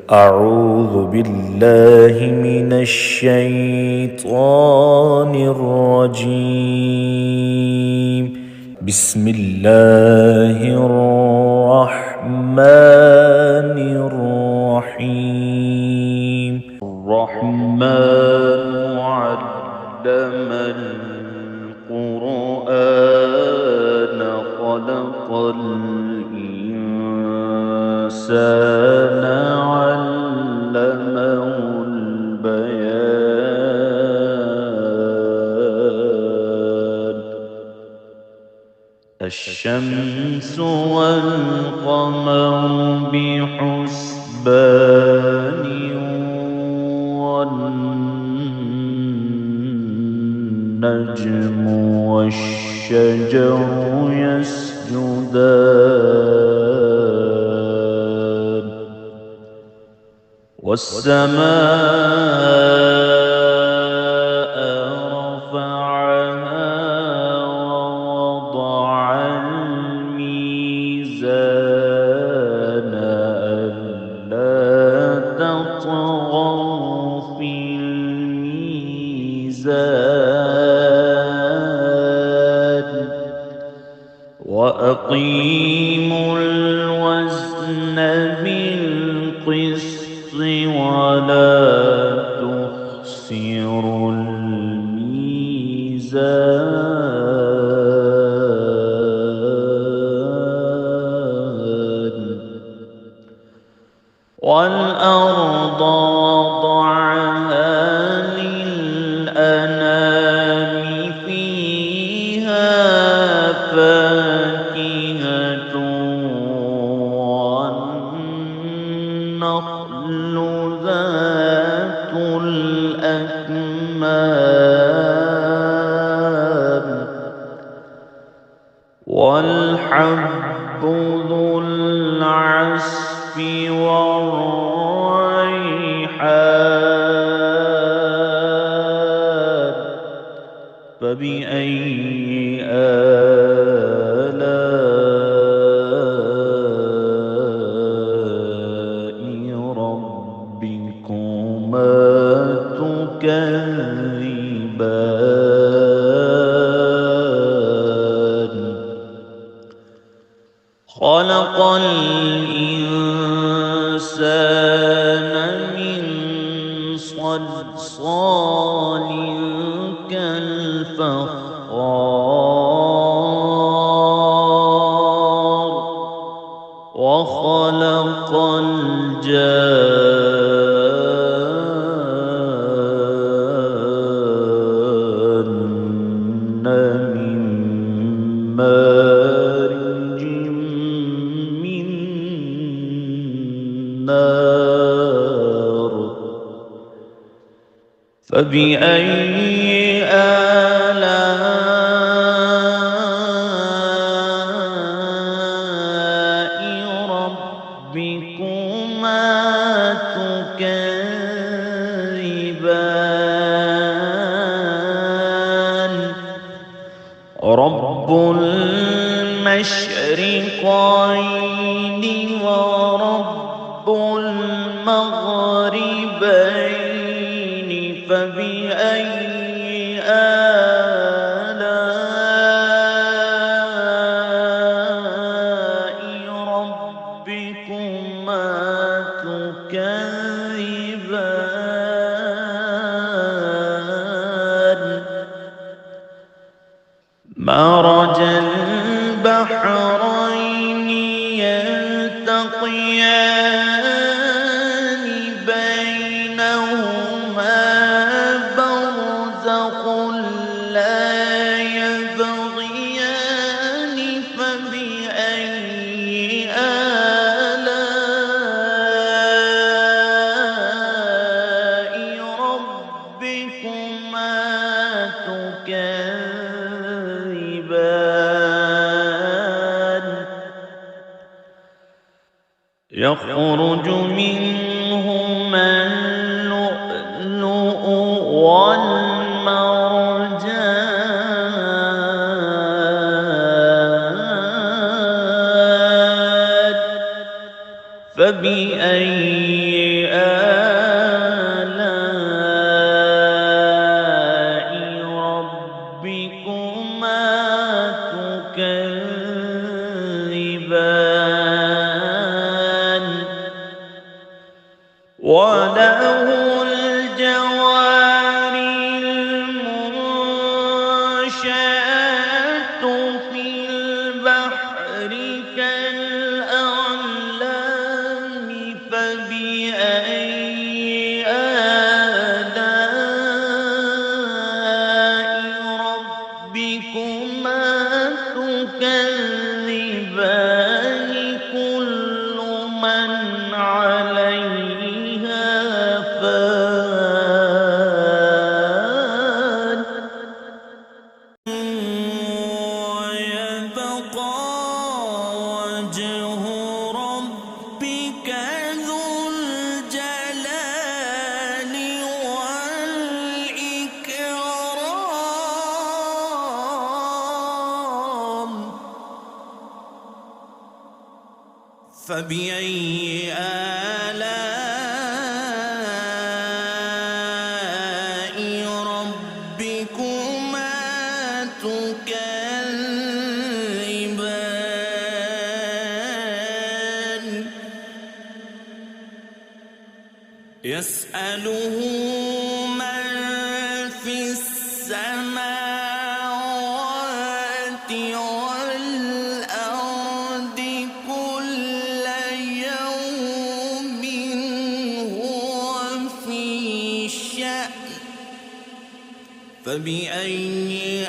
أعوذ بالله من الشيطان الرجيم. بسم الله الرحمن الرحيم. الرحمن علم القرآن خلق الإنسان علمه البيان. الشمس والقمر بحسبان والنجم والشجر يسجدان والسماء رفعها ووضع الميزان ألا تطغوا في الميزان وأقيموا الوزن بالقسط ولا تخسروا الميزان. والأرض وضعها للأنام فيها فاكهة والنخل ذات الأكمام والحب ذو العصف والريحان. فبأي آلاء ربكما تكذبان. خلق الإنسان من صلصال كالفخار وخلق الجان من مارج من نار. فبأي آلاء ربكما تكذبان. رب المشرقين ورب المغربين. فبأي آلاء ربكما تكذبان. مرج البحرين يلتقيان بينهما برزخ لا يبغيان. فبأي آلاء ربكما تكذبان. يخرج منهما اللؤلؤ والمرجان. فبأي وله الجوار المنشآت في البحر كالأعلام فبأي آلاء ربكما تكذبان كل من عليها فان ويبقى وجه ربك ذو الجلال والإكرام فبأي آلاء ربكما تكذبان يسأله من في السماوات والأرض كل يوم هو في شأن فبأي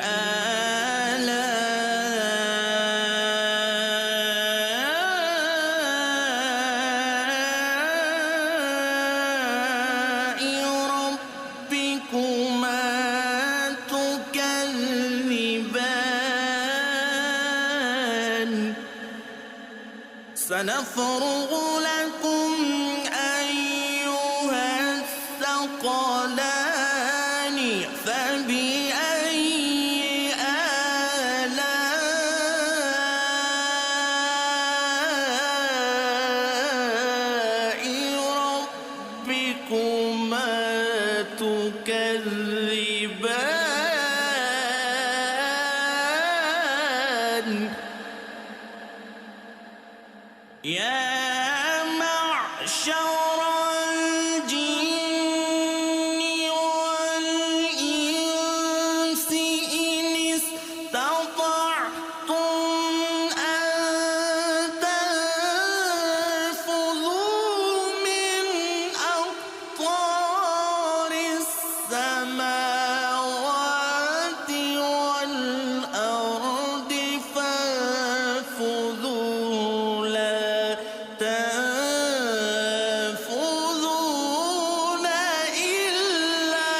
آلاء ربكما تكذبان سنفرغ لكم أيها الثقلان فبأي آلاء ربكما تكذبان يا معشر الجن والإنس إن استطعتم أن تنفذوا من أقطار السماوات والأرض فانفذوا لا تنفذون إلا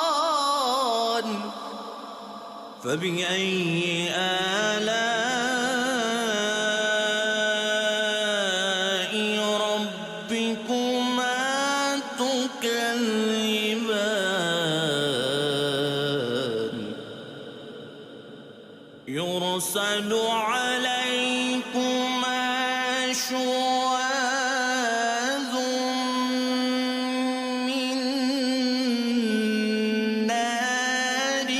بسلطان فبأي آلاء ربكما تكذبان يرسل عليكما شواظ من نار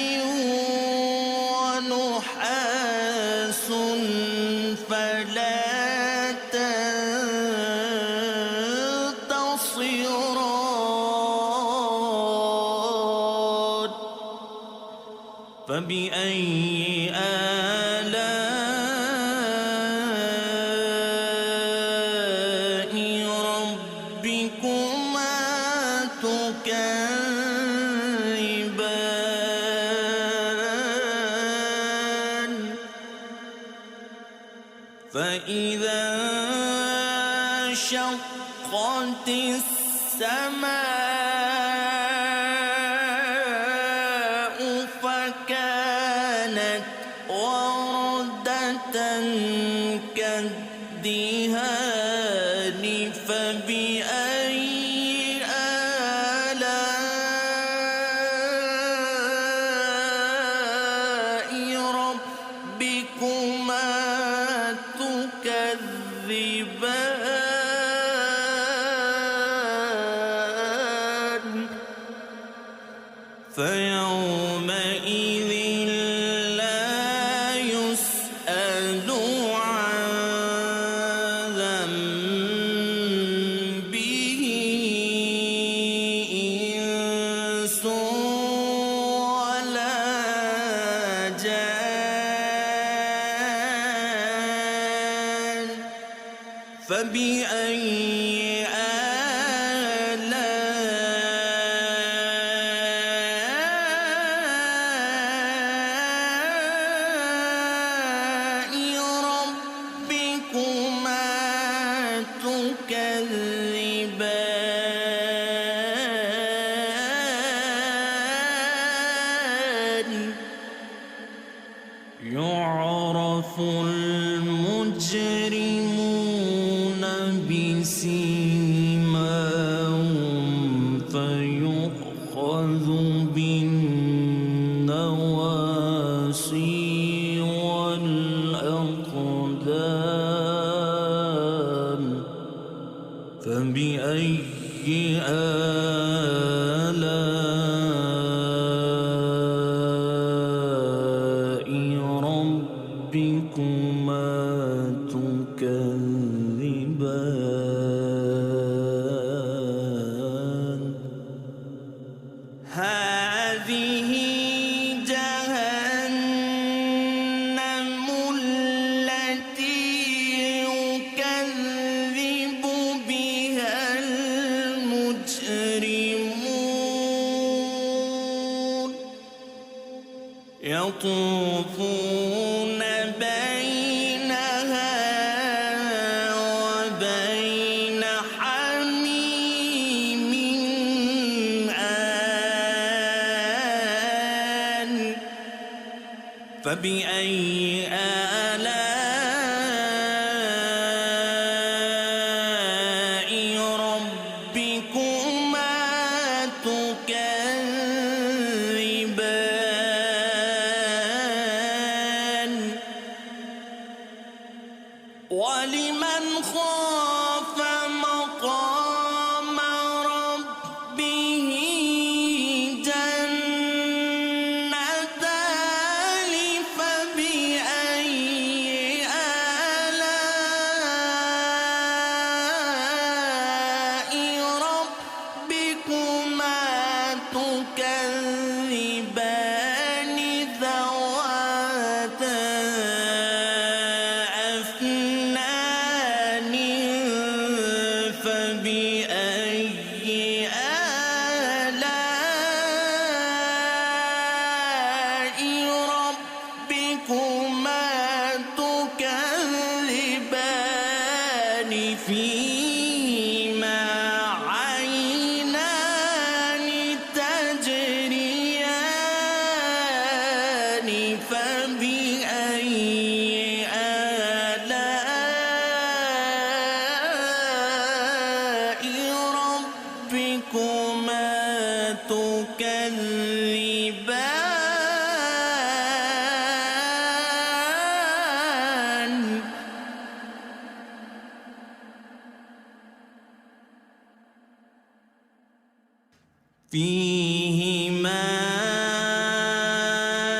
ونحاس فلا تنتصران فبأي آلاء ربكما تكذبان فإذا انشقت السماء فكانت وردة كالدهان فبأي آلاء ربكما تكذبان فيومئذ لا يسأل عن فبأي آلاء ربكما تكذبان يعرف المجرمون بسيماهم فيؤخذ بالنواصي والأقدام فبأي آلاء ربكما تكذبان هذه جهنم التي يكذب بها المجرمون يطوفون بينها وبين حميم آن فبأي آلاء ربكما تكذبان ولمن خاف مقام ربه جنتان فبأي آلاء ربكما تكذبان ذواتا أفنان فبأي آلاء ربكما تكذبان فيهما عينان تجريان فبأي آلاء ربكما تكذبان فيهما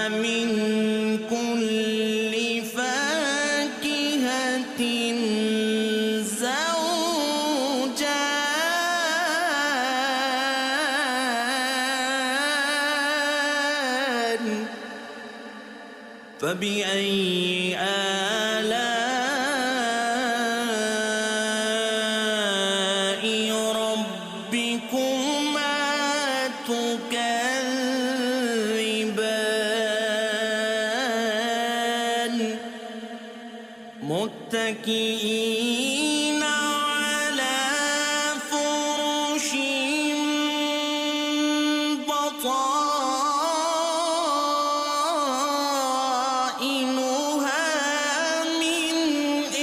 من كل فاكهة زوجان فبأي آلاء ربكما تكذبان متكئين على فرش بطائنها من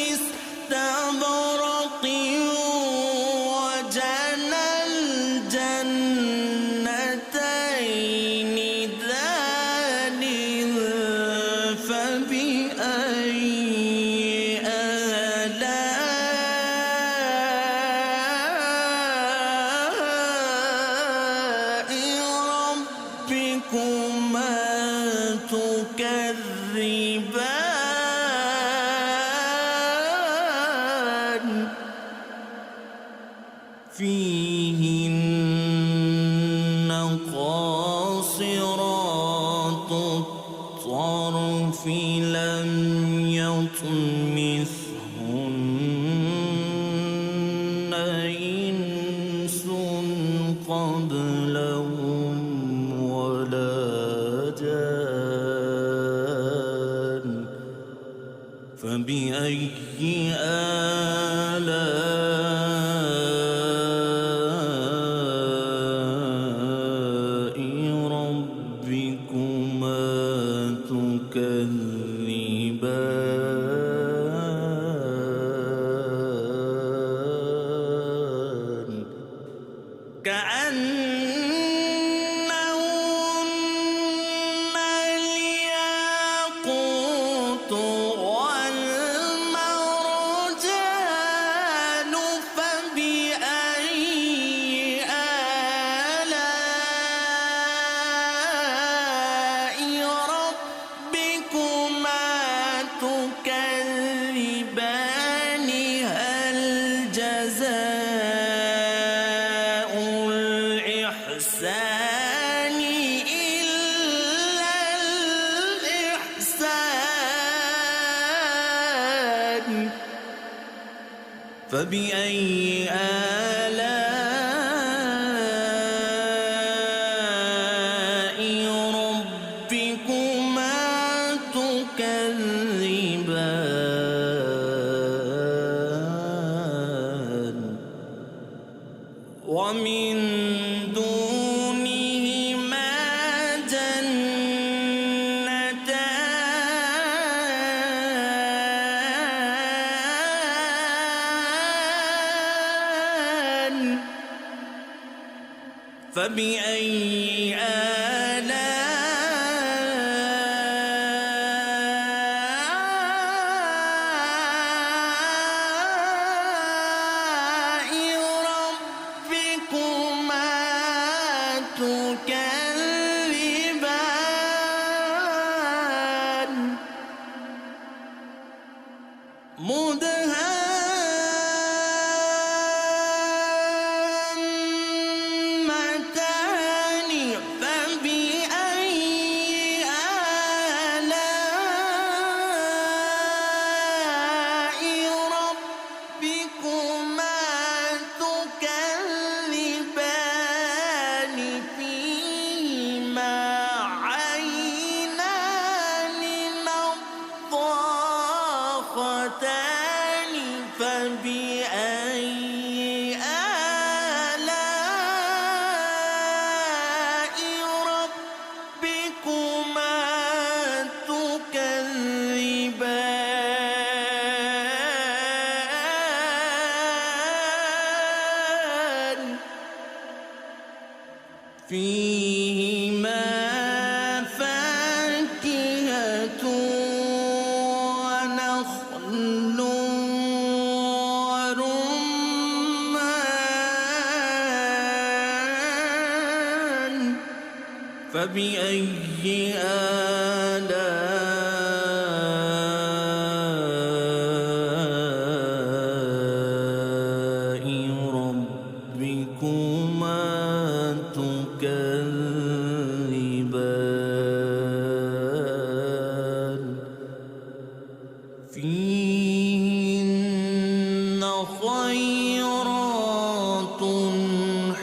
استبرق وجنى الجنتين دان فبأي آلاء ربكما تكذبان فيهن قاصرات الطرف لم يطمثهن كأنهن الياقوت والمرجان فبأي آلاء ربكما تكذبان هل جزاء الإحسان إلا الإحسان فبأي آلاء ربكما تكذبان ومن دونهما جنتان فبأي آلاء ربكما تكذبان مدهامتان فبأي آلاء ربكما تكذبان فيهما عينان نضاختان فبأي آلاء ربكما تكذبان فيهما فاكهة ونخل ورمان فبأي آلاء ربكما تكذبان فيهن خيرات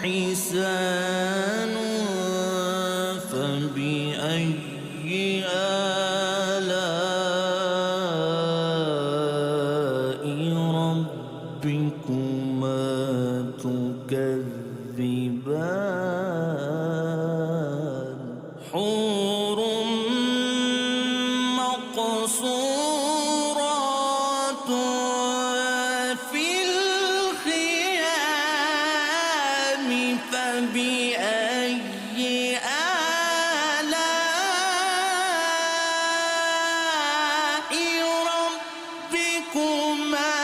حسان فبأي آلاء ربكما تكذبان حور مقصورات في الخيام فبأي آلاء ربكما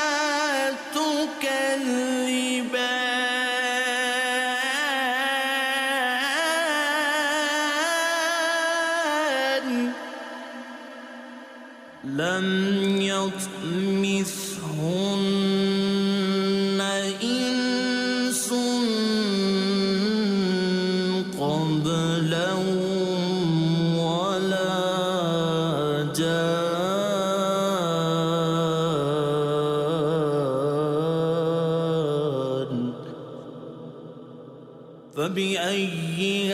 تكذبان لم يطمثهن إنس قبلهم ولا جان فبأي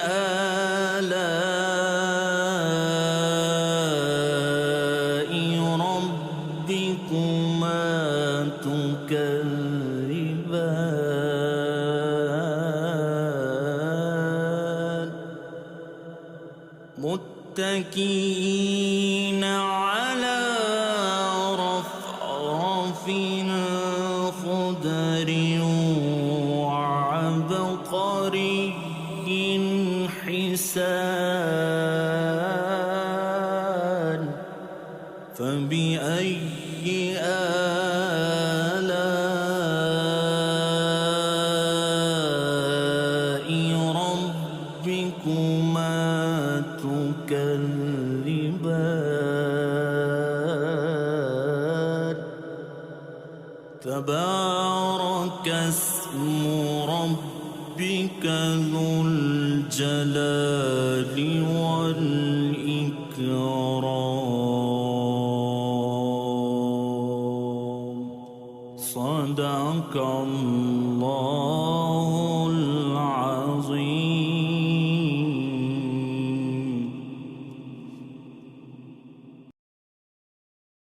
آلاء ربكما تكذبان متكئين على رفرف خضر وعبقر تبارك اسم ربك ذو الجلال والإكرام. صدق الله